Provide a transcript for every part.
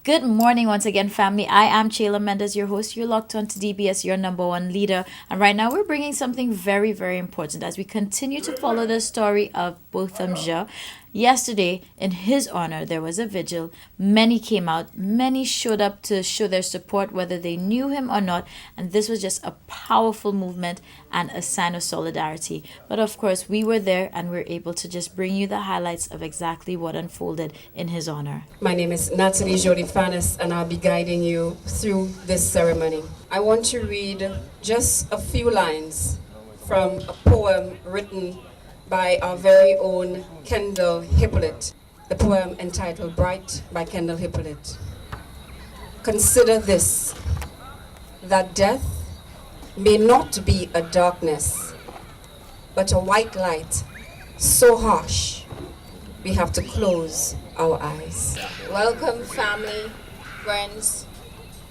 Good morning once again, family. I am Chayla Mendes, your host. You're locked on to DBS, your number one leader. And right now, we're bringing something very, very important as we continue to follow the story of Botham Jean. Yesterday, in his honor, there was a vigil. Many came out. Many showed up to show their support, whether they knew him or not. And this was just a powerful movement and a sign of solidarity. But of course, we were there and we're able to just bring you the highlights of exactly what unfolded in his honor. My name is Natalie Jody Fanis, and I'll be guiding you through this ceremony. I want to read just a few lines from a poem written by our very own Kendall Hippolyte. The poem entitled Bright by Kendall Hippolyte. Consider this, that death may not be a darkness, but a white light so harsh we have to close our eyes. Welcome, family, friends,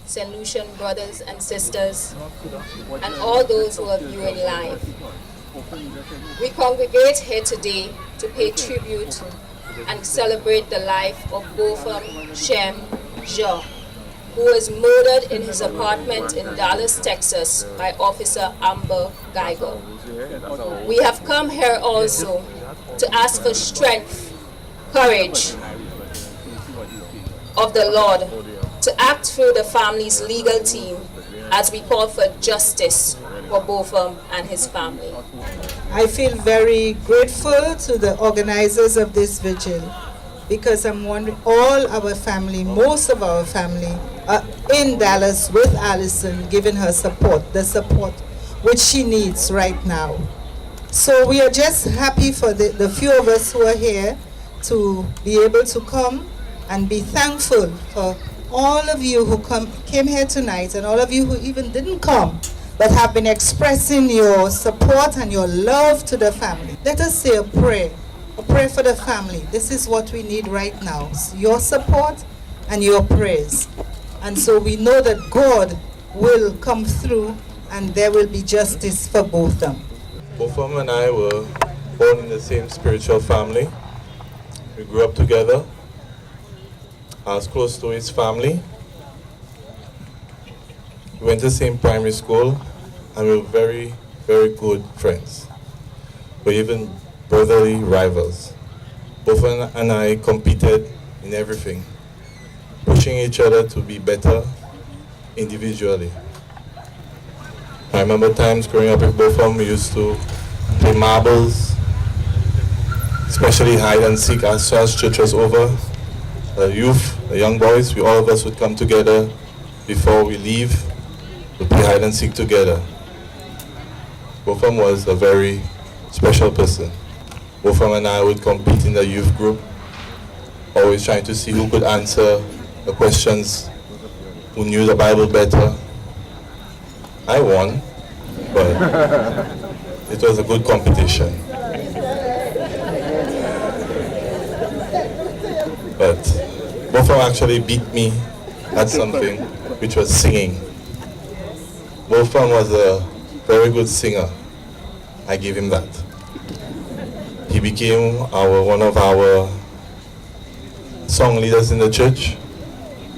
St. Lucian brothers and sisters, and all those who are viewing live. We congregate here today to pay tribute and celebrate the life of Botham Jean, who was murdered in his apartment in Dallas, Texas by Officer Amber Geiger. We have come here also to ask for strength, courage of the Lord to act through the family's legal team as we call for justice for Botham and his family. I feel very grateful to the organizers of this vigil because I'm wondering, all our family, most of our family are in Dallas with Allison, giving her support, the support which she needs right now. So we are just happy for the few of us who are here to be able to come and be thankful for all of you who came here tonight and all of you who even didn't come but have been expressing your support and your love to the family. Let us say a prayer for the family. This is what we need right now, your support and your prayers. And so we know that God will come through and there will be justice for Botham. Botham and I were born in the same spiritual family. We grew up together. I was close to his family. We went to the same primary school and we were very, very good friends. We were even brotherly rivals. Botham and I competed in everything, pushing each other to be better individually. I remember times growing up with Botham, we used to play marbles, especially hide and seek as soon as church was over. The youth, the young boys, all of us would come together before we leave to play hide and seek together. Botham was a very special person. Botham and I would compete in the youth group, always trying to see who could answer the questions, who knew the Bible better. I won, but it was a good competition. But Botham actually beat me at something, which was singing. Botham was a very good singer. I gave him that. He became one of our song leaders in the church,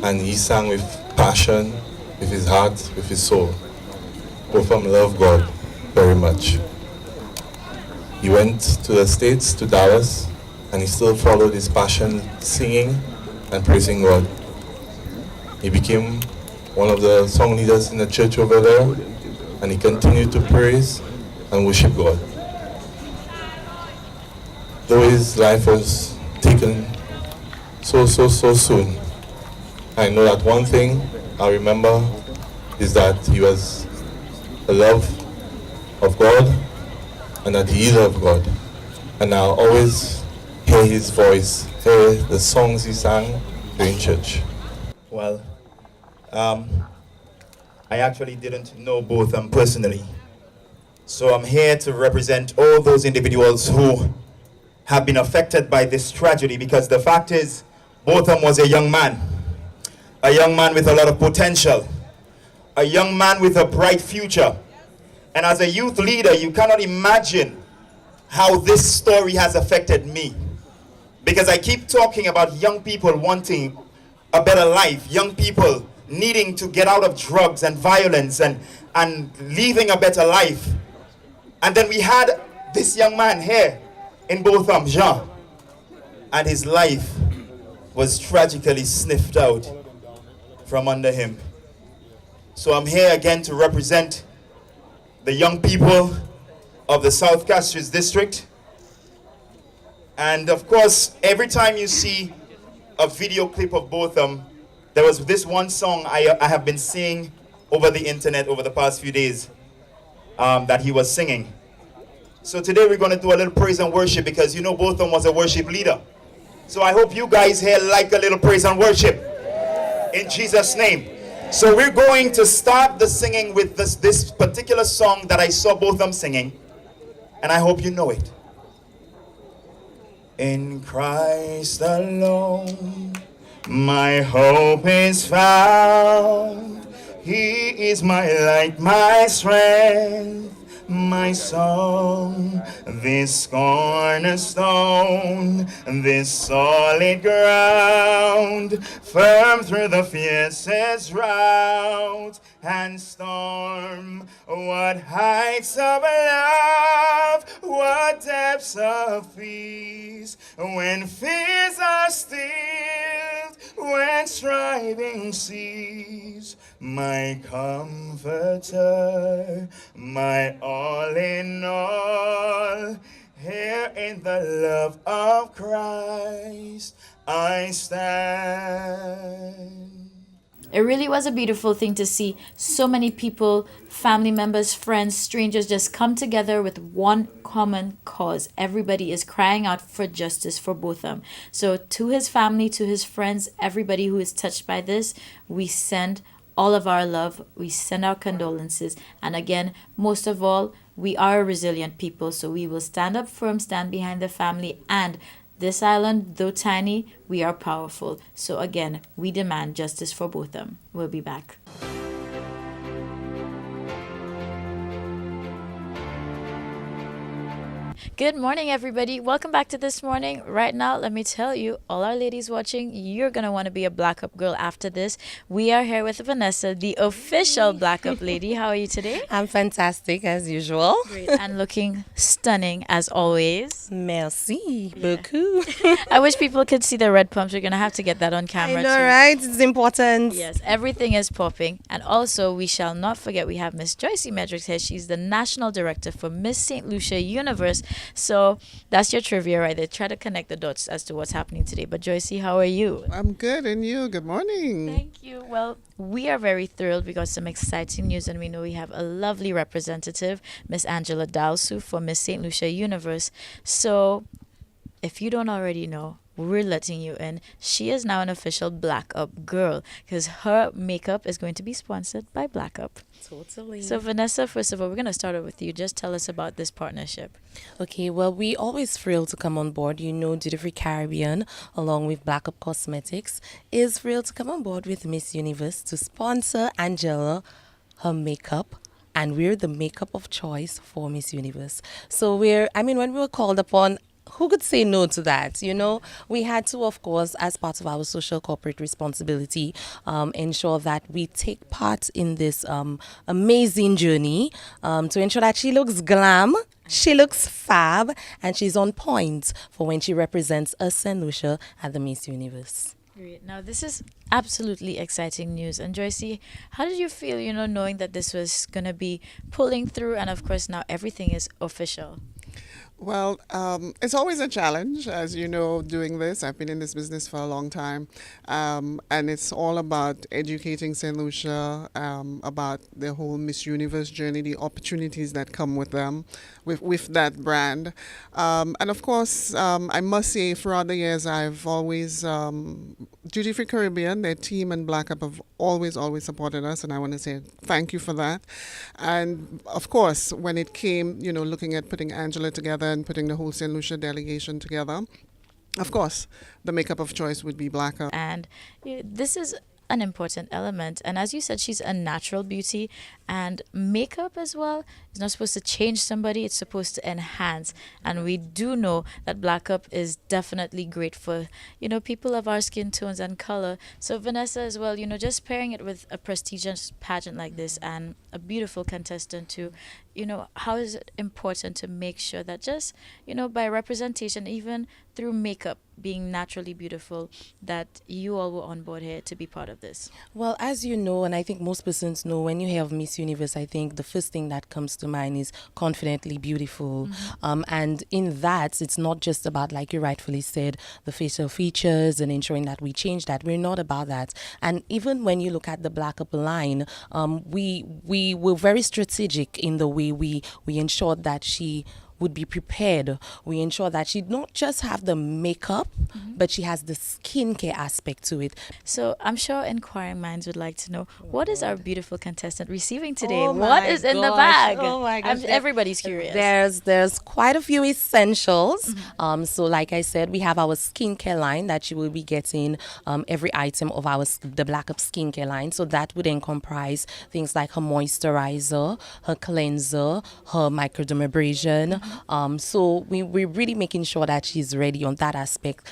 and he sang with passion, with his heart, with his soul. Botham loved God very much. He went to the States, to Dallas, and he still followed his passion, singing and praising God. He became one of the song leaders in the church over there, and he continued to praise and worship God. Though his life was taken so soon, I know that one thing I remember is that he was the love of God and that he loved God. And I'll always hear his voice, hear the songs he sang during church. Well, I actually didn't know Botham personally. So I'm here to represent all those individuals who have been affected by this tragedy, because the fact is, Botham was a young man with a lot of potential, a young man with a bright future. And as a youth leader, you cannot imagine how this story has affected me. Because I keep talking about young people wanting a better life, young people needing to get out of drugs and violence and living a better life. And then we had this young man here in Botham, Jean, and his life was tragically sniffed out from under him. So I'm here again to represent the young people of the South Castries district. And of course, every time you see a video clip of Botham, there was this one song I have been seeing over the internet over the past few days that he was singing. So today we're going to do a little praise and worship because you know Botham was a worship leader. So I hope you guys here like a little praise and worship in Jesus' name. So we're going to start the singing with this particular song that I saw Botham singing, and I hope you know it. In Christ alone, my hope is found. He is my light, my strength, my song, this cornerstone, this solid ground, firm through the fiercest drought and storm. What heights of love, what depths of peace, when fears are stilled, when striving cease. My comforter, my all in all, here in the love of Christ I stand. It really was a beautiful thing to see so many people, family members, friends, strangers just come together with one common cause. Everybody is crying out for justice for Botham. So to his family, to his friends, everybody who is touched by this, we send all of our love, we send our condolences, and again, most of all, we are a resilient people, so we will stand up firm, stand behind the family, and this island, though tiny, we are powerful. So again, we demand justice for Botham. We'll be back. Good morning, everybody. Welcome back to This Morning. Right now, let me tell you, all our ladies watching, you're going to want to be a Black Up girl after this. We are here with Vanessa, the official Black Up lady. How are you today? I'm fantastic as usual. Great. And looking stunning as always. Merci beaucoup. I wish people could see the red pumps. We're going to have to get that on camera I know, too. right? It's important. Yes, everything is popping. And also, we shall not forget we have Miss Joycey Medricks here. She's the National Director for Miss St. Lucia Universe. So that's your trivia right there. Try to connect the dots as to what's happening today. But Joycey, how are you? I'm good, and you? Good morning. Thank you. Well, we are very thrilled. We got some exciting news, and we know we have a lovely representative, Miss Angela Dalsu for Miss St. Lucia Universe. So if you don't already know, we're letting you in. She is now an official Black Up girl because her makeup is going to be sponsored by Black Up. Totally. So Vanessa, first of all, we're going to start off with you. Just tell us about this partnership. Okay, well, we always thrilled to come on board. You know, Duty Free Caribbean, along with Black Up Cosmetics, is thrilled to come on board with Miss Universe to sponsor Angela, her makeup. And we're the makeup of choice for Miss Universe. So when we were called upon, who could say no to that? You know, we had to, of course, as part of our social corporate responsibility, ensure that we take part in this amazing journey to ensure that she looks glam, she looks fab, and she's on point for when she represents us, St. Lucia, at the Miss Universe. Great. Now, this is absolutely exciting news. And Joycey, how did you feel, knowing that this was going to be pulling through and, of course, now everything is official? Well, it's always a challenge, as you know, doing this. I've been in this business for a long time, and it's all about educating St. Lucia about the whole Miss Universe journey, the opportunities that come with them, with that brand. And of course, I must say, throughout the years, I've always, Duty Free Caribbean, their team and Black Up have always supported us, and I want to say thank you for that. And of course, when it came, looking at putting Angela together and putting the whole St. Lucia delegation together, of course, the makeup of choice would be Black Up. And this is an important element. And as you said, she's a natural beauty, and makeup as well is not supposed to change somebody, it's supposed to enhance. And we do know that black up is definitely great for, people of our skin tones and color. So Vanessa as well, just pairing it with a prestigious pageant like this and a beautiful contestant too, how is it important to make sure that just, by representation, even through makeup being naturally beautiful, that you all were on board here to be part of this? Well, as you know, and I think most persons know, when you hear of Miss Universe, I think the first thing that comes to mind is confidently beautiful. And in that, it's not just about, like you rightfully said, the facial features and ensuring that we change that. We're not about that. And even when you look at the Black Up line, we were very strategic in the way we ensured that she would be prepared. We ensure that she not just have the makeup, but she has the skincare aspect to it. So I'm sure inquiring minds would like to know, what is our beautiful contestant receiving today? Oh What my is in the gosh. bag? Oh my gosh. Everybody's curious. There's quite a few essentials. So like I said, we have our skincare line that she will be getting every item of the Black Up skincare line. So that would then comprise things like her moisturizer, her cleanser, her microdermabrasion. So we're really making sure that she's ready on that aspect.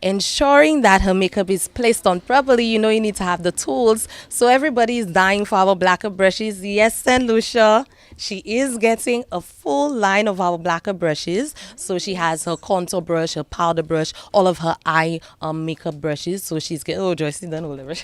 Ensuring that her makeup is placed on properly, you need to have the tools. So everybody is dying for our Black Up brushes. Yes, and Lucia, she is getting a full line of our Black Up brushes. So she has her contour brush, her powder brush, all of her eye makeup brushes. So she's getting, oh, Joyce, you done all the brush.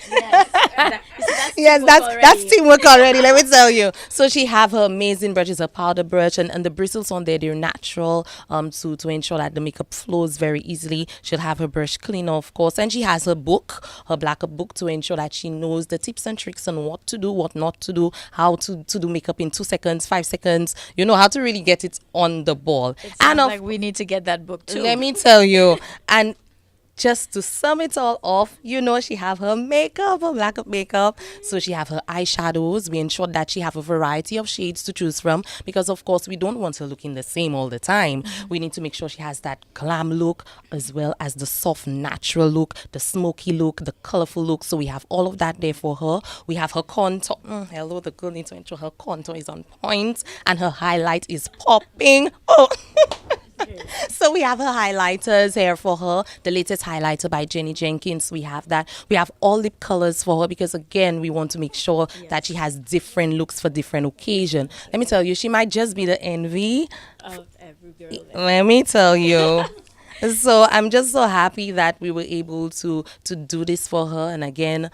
Yes, that's teamwork already, let me tell you. So she have her amazing brushes, her powder brush, and the bristles on there, they're natural to ensure that the makeup flows very easily. She'll have her brush cleaner, of course, and she has her book, her Black Up book, to ensure that she knows the tips and tricks on what to do, what not to do, how to do makeup in 2 seconds, 5 seconds, how to really get it on the ball. It sounds like we need to get that book too. Let me tell you, and just to sum it all off, she have her makeup, her Black Up makeup. So she have her eyeshadows. We ensure that she have a variety of shades to choose from, because of course we don't want her looking the same all the time. We need to make sure she has that glam look as well as the soft natural look, the smoky look, the colorful look. So we have all of that there for her. We have her contour. Hello, the girl needs to ensure her contour is on point and her highlight is popping. Oh. So we have her highlighters here for her, the latest highlighter by Jenny Jenkins. We have that. We have all lip colors for her, because again, we want to make sure that she has different looks for different occasion. Let me tell you, she might just be the envy Of every girl. Let me tell you. So I'm just so happy that we were able to do this for her. And again,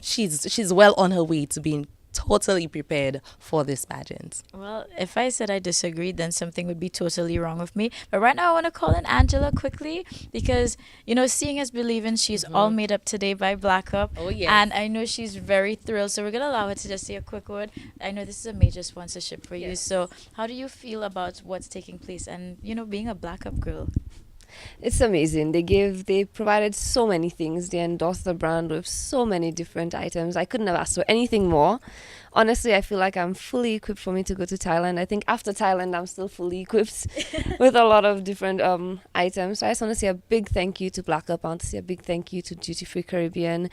she's well on her way to being totally prepared for this pageant. Well, if I said I disagreed, then something would be totally wrong with me. But right now, I want to call in Angela quickly because, seeing is believing. She's all made up today by Black Up. Oh, yes. And I know she's very thrilled. So we're going to allow her to just say a quick word. I know this is a major sponsorship for you. So how do you feel about what's taking place and, being a Black Up girl? It's amazing. They provided so many things. They endorsed the brand with so many different items. I couldn't have asked for anything more. Honestly, I feel like I'm fully equipped for me to go to Thailand. I think after Thailand, I'm still fully equipped with a lot of different items. So I just want to say a big thank you to Black Up. I want to say a big thank you to Duty Free Caribbean.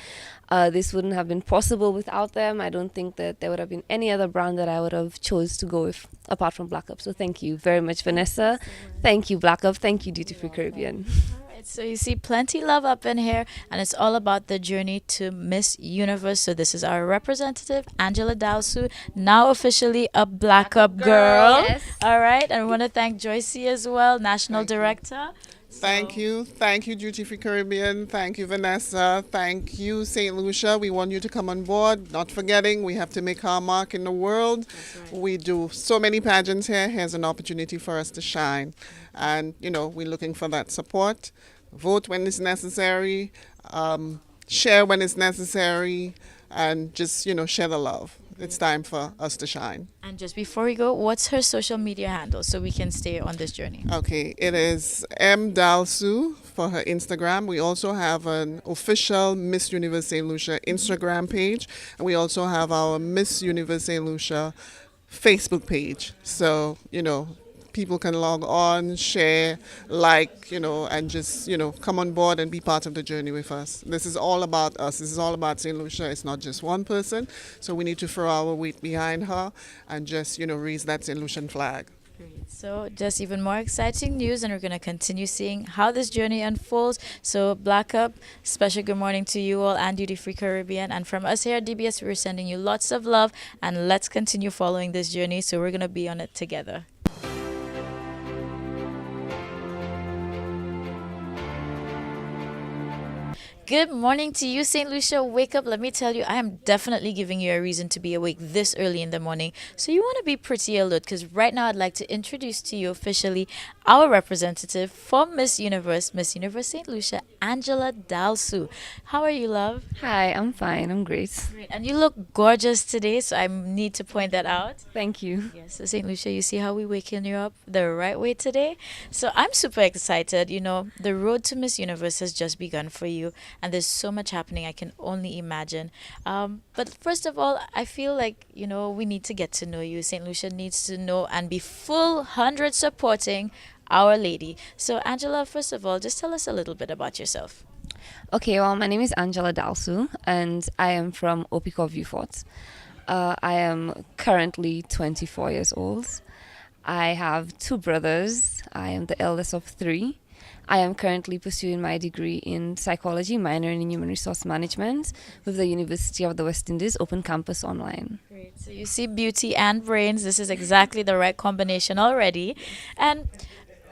This wouldn't have been possible without them. I don't think that there would have been any other brand that I would have chose to go with apart from Black Up. So thank you very much, Vanessa. Thank you, Black Up. Thank you, Duty Free Caribbean. So you see plenty love up in here, and it's all about the journey to Miss Universe. So this is our representative, Angela Dalsu, now officially a Black Up girl. Yes. All right, and we want to thank Joycey as well, National Director. Thank you, Duty Free Caribbean. Thank you, Vanessa. Thank you, St. Lucia. We want you to come on board. Not forgetting, we have to make our mark in the world. Right. We do so many pageants here. Here's an opportunity for us to shine. And, we're looking for that support. Vote when it's necessary. Share when it's necessary. And just, share the love. It's time for us to shine. And just before we go, what's her social media handle so we can stay on this journey? Okay, it is Dalsu for her Instagram. We also have an official Miss Universe St. Lucia Instagram page. And we also have our Miss Universe St. Lucia Facebook page. So, people can log on, share, like, and just, come on board and be part of the journey with us. This is all about us. This is all about St. Lucia. It's not just one person. So we need to throw our weight behind her and just, raise that St. Lucian flag. So, just even more exciting news, and we're going to continue seeing how this journey unfolds. So, Black Up, special good morning to you all and Duty Free Caribbean. And from us here at DBS, we're sending you lots of love, and let's continue following this journey. So, we're going to be on it together. Good morning to you, St. Lucia. Wake up. Let me tell you, I am definitely giving you a reason to be awake this early in the morning. So you want to be pretty alert, because right now I'd like to introduce to you officially our representative for Miss Universe St. Lucia, Angela Dalsu. How are you, love? Hi, I'm fine. I'm great. Great. And you look gorgeous today, so I need to point that out. Thank you. Yes, so St. Lucia, you see how we waking you up the right way today? So I'm super excited. The road to Miss Universe has just begun for you, and there's so much happening, I can only imagine. But first of all, I feel like, we need to get to know you. St. Lucia needs to know and be full 100 supporting Our Lady. So Angela, first of all, just tell us a little bit about yourself. Okay, well, my name is Angela Dalsu, and I am from Opiko Viewfort. I am currently 24 years old. I have 2 brothers. I am the eldest of 3. I am currently pursuing my degree in psychology, minoring in human resource management with the University of the West Indies, Open Campus Online. Great. So you see beauty and brains. This is exactly the right combination already. And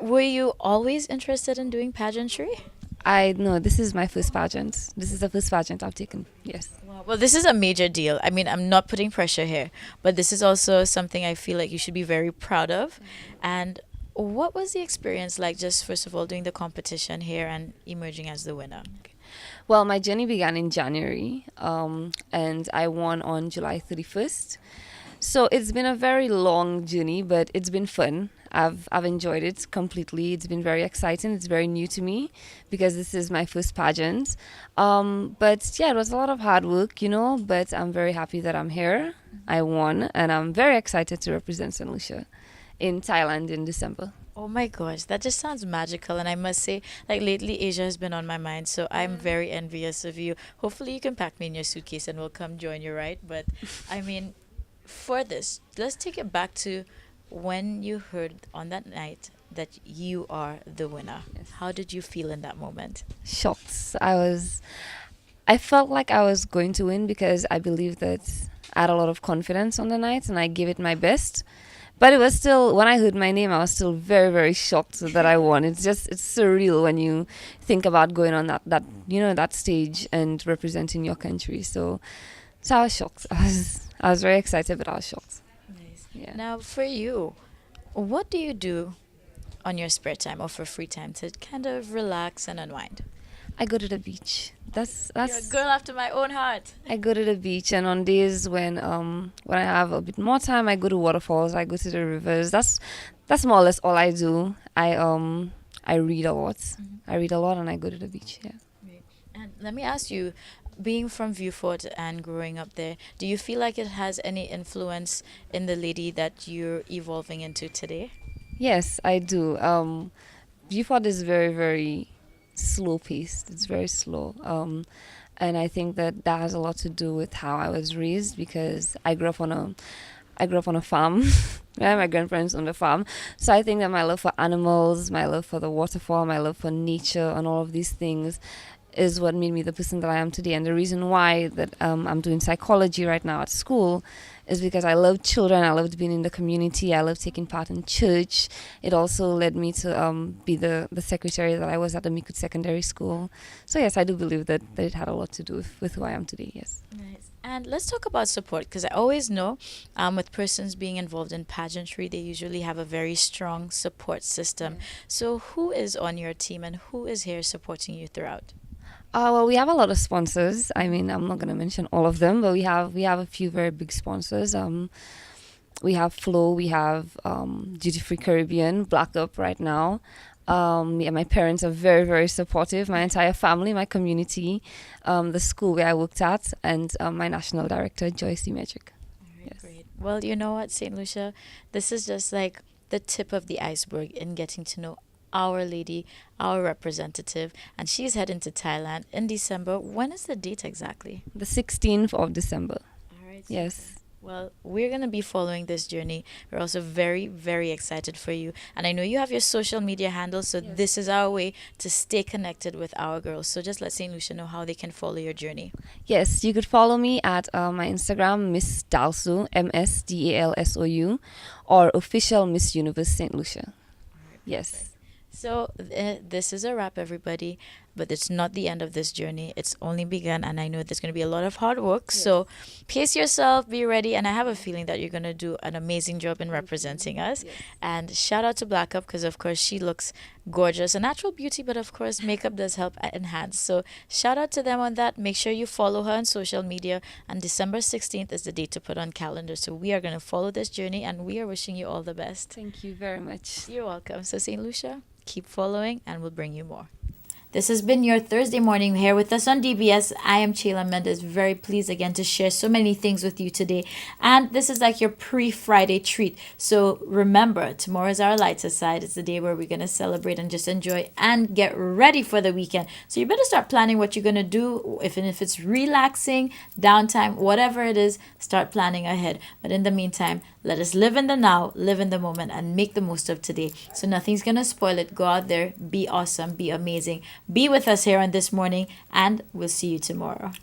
were you always interested in doing pageantry? No, this is my first pageant. This is the first pageant I've taken, yes. Wow. Well, this is a major deal. I mean, I'm not putting pressure here, but this is also something I feel like you should be very proud of. And what was the experience like, just first of all, doing the competition here and emerging as the winner? Well, my journey began in January, and I won on July 31st. So it's been a very long journey, but it's been fun. I've enjoyed it completely. It's been very exciting. It's very new to me because this is my first pageant. But yeah, it was a lot of hard work, but I'm very happy that I'm here. I won, and I'm very excited to represent St. Lucia in Thailand in December. Oh my gosh, that just sounds magical. And I must say, like, lately Asia has been on my mind, so I'm very envious of you. Hopefully you can pack me in your suitcase and we'll come join you, right? But I mean, for this, let's take it back to when you heard on that night that you are the winner. Yes. How did you feel in that moment? Shocked. I felt like I was going to win because I believed that I had a lot of confidence on the night and I gave it my best. But it was still, when I heard my name, I was still very, very shocked that I won. It's surreal when you think about going on that stage and representing your country. So I was shocked. I was very excited, but I was shocked. Nice. Yeah. Now, for you, what do you do on your spare time or for free time to kind of relax and unwind? I go to the beach. That's You're a girl after my own heart. I go to the beach, and on days when I have a bit more time, I go to waterfalls. I go to the rivers. That's more or less all I do. I read a lot. I read a lot, and I go to the beach. Yeah. Right. And let me ask you, being from Viewfort and growing up there, do you feel like it has any influence in the lady that you're evolving into today? Yes, I do. Viewfort is very, very slow paced. It's very slow. And I think that has a lot to do with how I was raised, because I grew up on a farm. Right? My grandparents owned a farm. So I think that my love for animals, my love for the waterfall, my love for nature and all of these things is what made me the person that I am today. And the reason why that I'm doing psychology right now at school is because I love children. I loved being in the community. I love taking part in church. It also led me to be the secretary that I was at the Mikut Secondary School. So yes, I do believe that it had a lot to do with who I am today, yes. Nice. And let's talk about support, because I always know with persons being involved in pageantry, they usually have a very strong support system. So who is on your team and who is here supporting you throughout? Well, we have a lot of sponsors. I mean, I'm not going to mention all of them, but we have a few very big sponsors. We have Flow, we have Duty Free Caribbean, Black Up right now. My parents are very, very supportive. My entire family, my community, the school where I worked at, and my national director, Joyce Magic. Yes. Great. Well, you know what, St. Lucia, this is just like the tip of the iceberg in getting to know our lady, our representative, and she's heading to Thailand in December. When is the date exactly? The 16th of December. All right. Yes. Well, we're going to be following this journey. We're also very, very excited for you. And I know you have your social media handles, so Yes. this is our way to stay connected with our girls. So just let St. Lucia know how they can follow your journey. Yes, you could follow me at my Instagram, Miss Dalsu, MSDALSOU, or official Miss Universe St. Lucia. Yes. So this is a wrap, everybody. But it's not the end of this journey. It's only begun, and I know there's going to be a lot of hard work. So pace yourself, be ready, and I have a feeling that you're going to do an amazing job in representing us. And shout out to Black Up because, of course, she looks gorgeous, a natural beauty, but of course, makeup does help enhance. So shout out to them on that. Make sure you follow her on social media, and December 16th is the date to put on calendar. So we are going to follow this journey, and we are wishing you all the best. Thank you very much. You're welcome. So St. Lucia, keep following, and we'll bring you more. This has been your Thursday morning here with us on DBS. I am Chayla Mendes, very pleased again to share so many things with you today. And this is like your pre-Friday treat. So remember, tomorrow is our lights aside. It's the day where we're going to celebrate and just enjoy and get ready for the weekend. So you better start planning what you're going to do. If it's relaxing, downtime, whatever it is, start planning ahead. But in the meantime, let us live in the now, live in the moment, and make the most of today. So nothing's going to spoil it. Go out there, be awesome, be amazing. Be with us here on This Morning, and we'll see you tomorrow.